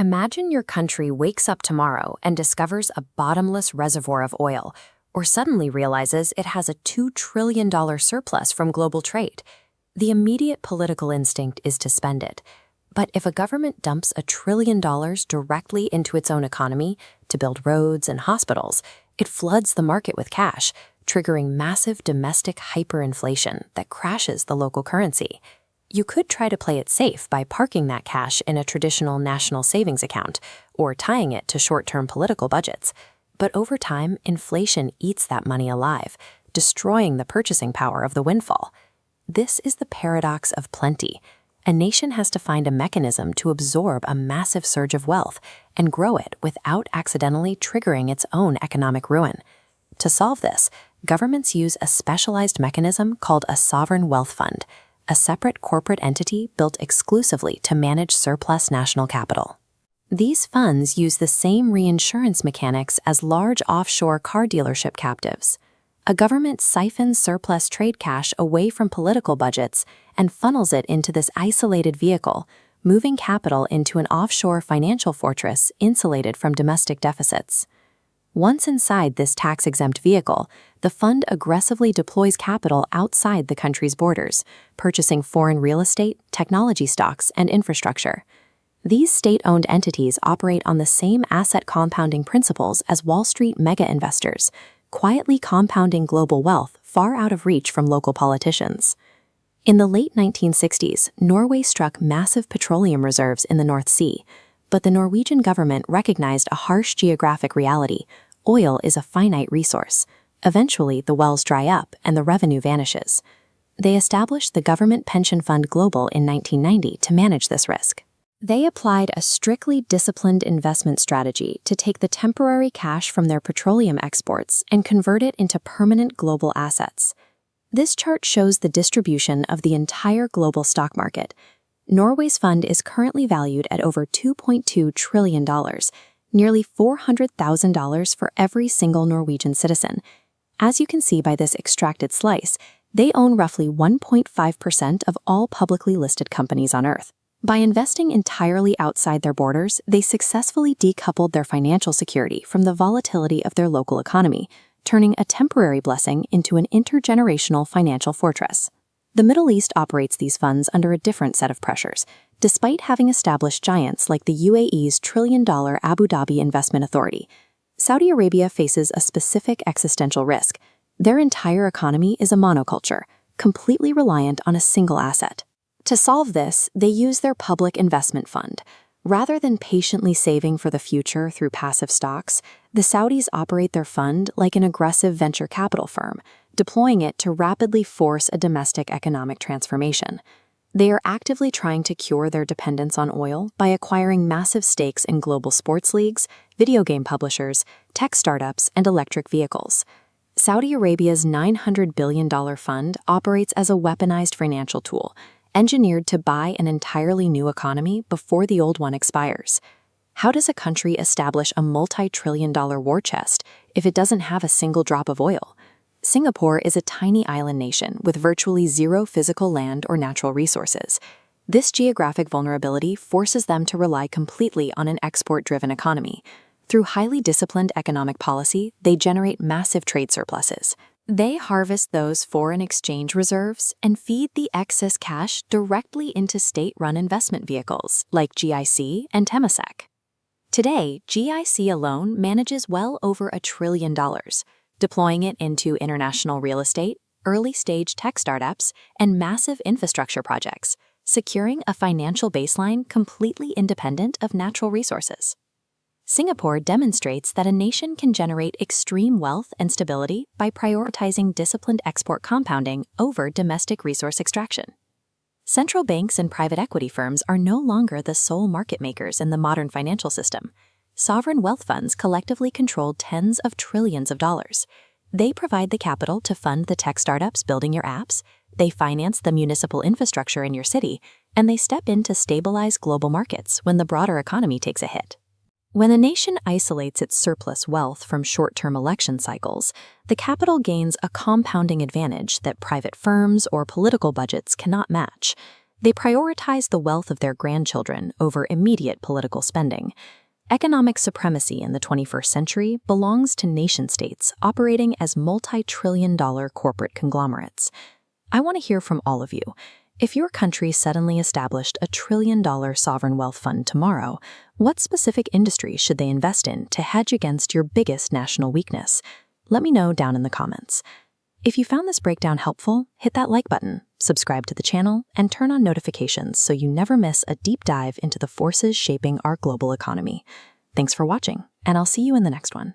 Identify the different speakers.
Speaker 1: Imagine your country wakes up tomorrow and discovers a bottomless reservoir of oil, or suddenly realizes it has a $2 trillion surplus from global trade. The immediate political instinct is to spend it. But if a government dumps $1 trillion directly into its own economy to build roads and hospitals, it floods the market with cash, triggering massive domestic hyperinflation that crashes the local currency. You could try to play it safe by parking that cash in a traditional national savings account or tying it to short-term political budgets. But over time, inflation eats that money alive, destroying the purchasing power of the windfall. This is the paradox of plenty. A nation has to find a mechanism to absorb a massive surge of wealth and grow it without accidentally triggering its own economic ruin. To solve this, governments use a specialized mechanism called a sovereign wealth fund, a separate corporate entity built exclusively to manage surplus national capital. These funds use the same reinsurance mechanics as large offshore car dealership captives. A government siphons surplus trade cash away from political budgets and funnels it into this isolated vehicle, moving capital into an offshore financial fortress insulated from domestic deficits. Once inside this tax-exempt vehicle, the fund aggressively deploys capital outside the country's borders, purchasing foreign real estate, technology stocks, and infrastructure. These state-owned entities operate on the same asset compounding principles as Wall Street mega-investors, quietly compounding global wealth far out of reach from local politicians. In the late 1960s, Norway struck massive petroleum reserves in the North Sea, but the Norwegian government recognized a harsh geographic reality. Oil is a finite resource. Eventually, the wells dry up and the revenue vanishes. They established the Government Pension Fund Global in 1990 to manage this risk. They applied a strictly disciplined investment strategy to take the temporary cash from their petroleum exports and convert it into permanent global assets. This chart shows the distribution of the entire global stock market. Norway's fund is currently valued at over $2.2 trillion, nearly $400,000 for every single Norwegian citizen. As you can see by this extracted slice, they own roughly 1.5% of all publicly listed companies on Earth. By investing entirely outside their borders, they successfully decoupled their financial security from the volatility of their local economy, turning a temporary blessing into an intergenerational financial fortress. The Middle East operates these funds under a different set of pressures. Despite having established giants like the UAE's trillion-dollar Abu Dhabi Investment Authority, Saudi Arabia faces a specific existential risk. Their entire economy is a monoculture, completely reliant on a single asset. To solve this, they use their public investment fund. Rather than patiently saving for the future through passive stocks, the Saudis operate their fund like an aggressive venture capital firm, deploying it to rapidly force a domestic economic transformation. They are actively trying to cure their dependence on oil by acquiring massive stakes in global sports leagues, video game publishers, tech startups, and electric vehicles. Saudi Arabia's $900 billion fund operates as a weaponized financial tool, engineered to buy an entirely new economy before the old one expires. How does a country establish a multi-trillion-dollar war chest if it doesn't have a single drop of oil? Singapore is a tiny island nation with virtually zero physical land or natural resources. This geographic vulnerability forces them to rely completely on an export-driven economy. Through highly disciplined economic policy, they generate massive trade surpluses. They harvest those foreign exchange reserves and feed the excess cash directly into state-run investment vehicles like GIC and Temasek. Today, GIC alone manages well over $1 trillion, deploying it into international real estate, early-stage tech startups, and massive infrastructure projects, securing a financial baseline completely independent of natural resources. Singapore demonstrates that a nation can generate extreme wealth and stability by prioritizing disciplined export compounding over domestic resource extraction. Central banks and private equity firms are no longer the sole market makers in the modern financial system. Sovereign wealth funds collectively control tens of trillions of dollars. They provide the capital to fund the tech startups building your apps, they finance the municipal infrastructure in your city, and they step in to stabilize global markets when the broader economy takes a hit. When a nation isolates its surplus wealth from short-term election cycles, the capital gains a compounding advantage that private firms or political budgets cannot match. They prioritize the wealth of their grandchildren over immediate political spending. Economic supremacy in the 21st century belongs to nation-states operating as multi-trillion-dollar corporate conglomerates. I want to hear from all of you. If your country suddenly established a trillion-dollar sovereign wealth fund tomorrow, what specific industry should they invest in to hedge against your biggest national weakness? Let me know down in the comments. If you found this breakdown helpful, hit that like button, subscribe to the channel, and turn on notifications so you never miss a deep dive into the forces shaping our global economy. Thanks for watching, and I'll see you in the next one.